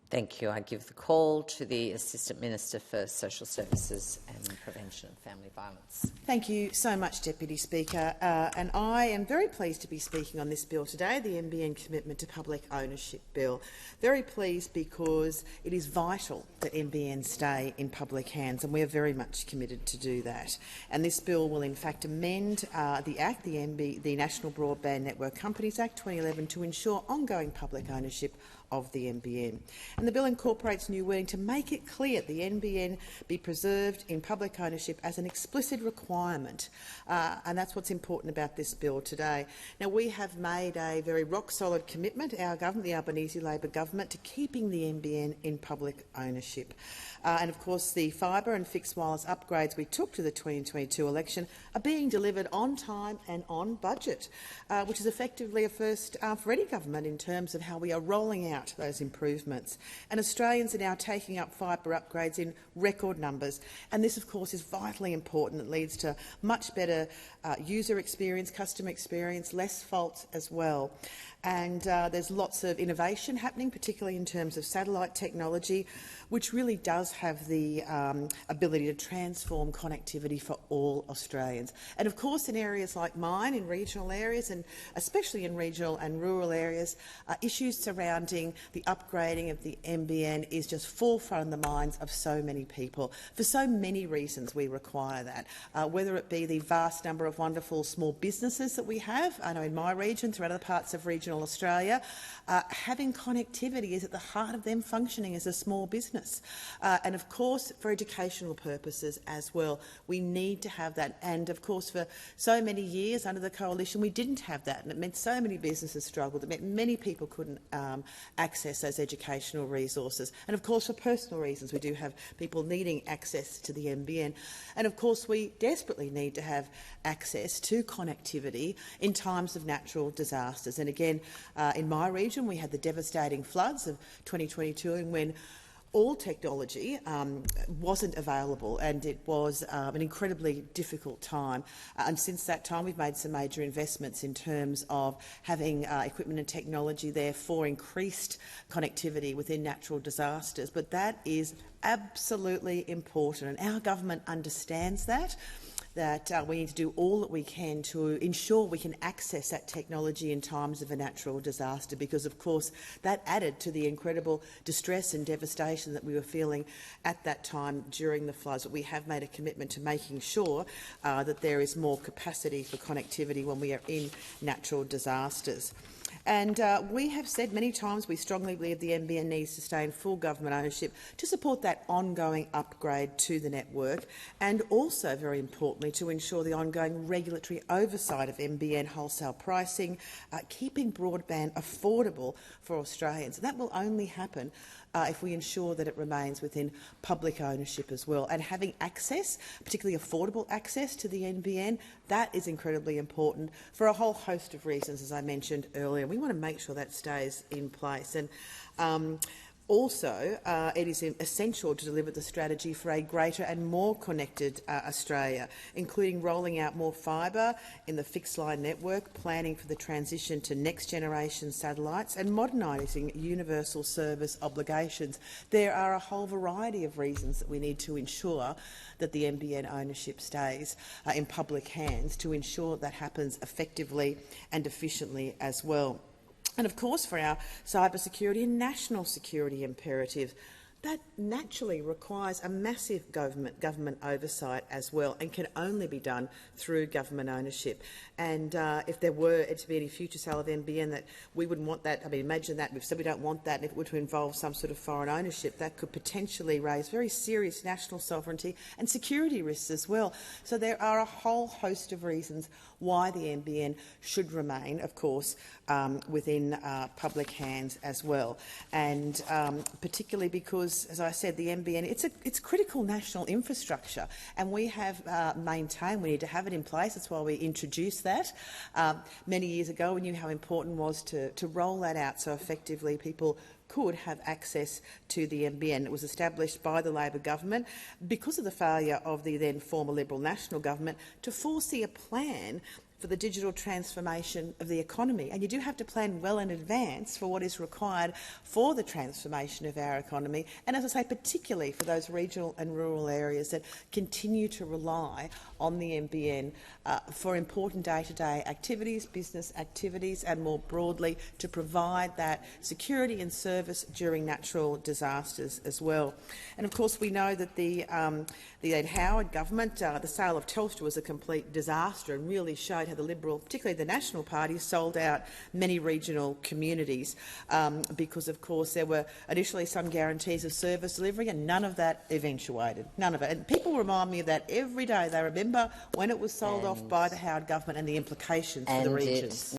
Thank you. I give the call to the Assistant Minister for Social Services and Prevention of Family Violence. Thank you so much, Deputy Speaker. And I am very pleased to be speaking on this bill today, the NBN Commitment to Public Ownership Bill. Very pleased because it is vital that NBN stay in public hands, and we are very much committed to do that. And this bill will in fact amend the Act, the National Broadband Network Companies Act 2011, to ensure ongoing public ownership of the NBN. And the bill incorporates new wording to make it clear the NBN be preserved in public ownership as an explicit requirement. And that's what's important about this bill today. Now, we have made a very rock-solid commitment, our government, the Albanese Labor government, to keeping the NBN in public ownership. And of course, the fibre and fixed wireless upgrades we took to the 2022 election are being delivered on time and on budget, which is effectively a first for any government in terms of how we are rolling out those improvements. And Australians are now taking up fibre upgrades in record numbers. And this, of course, is vitally important. It leads to much better user experience, customer experience, less faults as well. And there's lots of innovation happening, particularly in terms of satellite technology, which really does have the ability to transform connectivity for all Australians. And of course, in areas like mine, in regional areas, and especially in regional and rural areas, issues surrounding the upgrading of the NBN is just forefront in the minds of so many people. For so many reasons we require that, whether it be the vast number of wonderful small businesses that we have. I know in my region, throughout other parts of regional Australia, having connectivity is at the heart of them functioning as a small business. And of course, for educational purposes as well, we need to have that. And of course, for so many years under the Coalition, we didn't have that, and it meant so many businesses struggled. It meant many people couldn't access those educational resources. And of course, for personal reasons, we do have people needing access to the NBN. And of course, we desperately need to have access to connectivity in times of natural disasters. And again, in my region, we had the devastating floods of 2022, and when all technology wasn't available, and it was an incredibly difficult time. And since that time, we've made some major investments in terms of having equipment and technology there for increased connectivity within natural disasters. But that is absolutely important, and our government understands that we need to do all that we can to ensure we can access that technology in times of a natural disaster, because, of course, that added to the incredible distress and devastation that we were feeling at that time during the floods. But we have made a commitment to making sure that there is more capacity for connectivity when we are in natural disasters. And we have said many times we strongly believe the NBN needs to stay in full government ownership to support that ongoing upgrade to the network, and also, very importantly, to ensure the ongoing regulatory oversight of NBN wholesale pricing, keeping broadband affordable for Australians. And that will only happen if we ensure that it remains within public ownership as well. And having access, particularly affordable access to the NBN, that is incredibly important for a whole host of reasons, as I mentioned earlier. We want to make sure that stays in place. And also, it is essential to deliver the strategy for a greater and more connected Australia, including rolling out more fibre in the fixed-line network, planning for the transition to next-generation satellites, and modernising universal service obligations. There are a whole variety of reasons that we need to ensure that the NBN ownership stays in public hands, to ensure that happens effectively and efficiently as well. And of course, for our cybersecurity and national security imperative, that naturally requires a massive government oversight as well, and can only be done through government ownership. And if there were to be any future sale of NBN, that we wouldn't want that. I mean, imagine that. We've said we don't want that. And if it were to involve some sort of foreign ownership, that could potentially raise very serious national sovereignty and security risks as well. So there are a whole host of reasons why the NBN should remain, of course, within public hands as well. And particularly because, as I said, the NBN, it's critical national infrastructure, and we have maintained we need to have it in place. That's why we introduced that many years ago. We knew how important it was to roll that out so effectively people could have access to the NBN. It was established by the Labor government because of the failure of the then former Liberal National government to foresee a plan for the digital transformation of the economy. And you do have to plan well in advance for what is required for the transformation of our economy, and as I say, particularly for those regional and rural areas that continue to rely on the NBN for important day-to-day activities, business activities, and more broadly to provide that security and service during natural disasters as well. And of course we know that the Ed Howard government, the sale of Telstra was a complete disaster and really showed how the Liberal, particularly the National Party, sold out many regional communities because, of course, there were initially some guarantees of service delivery and none of that eventuated. None of it. And people remind me of that every day. They remember when it was sold off by the Howard government and the implications for the regions.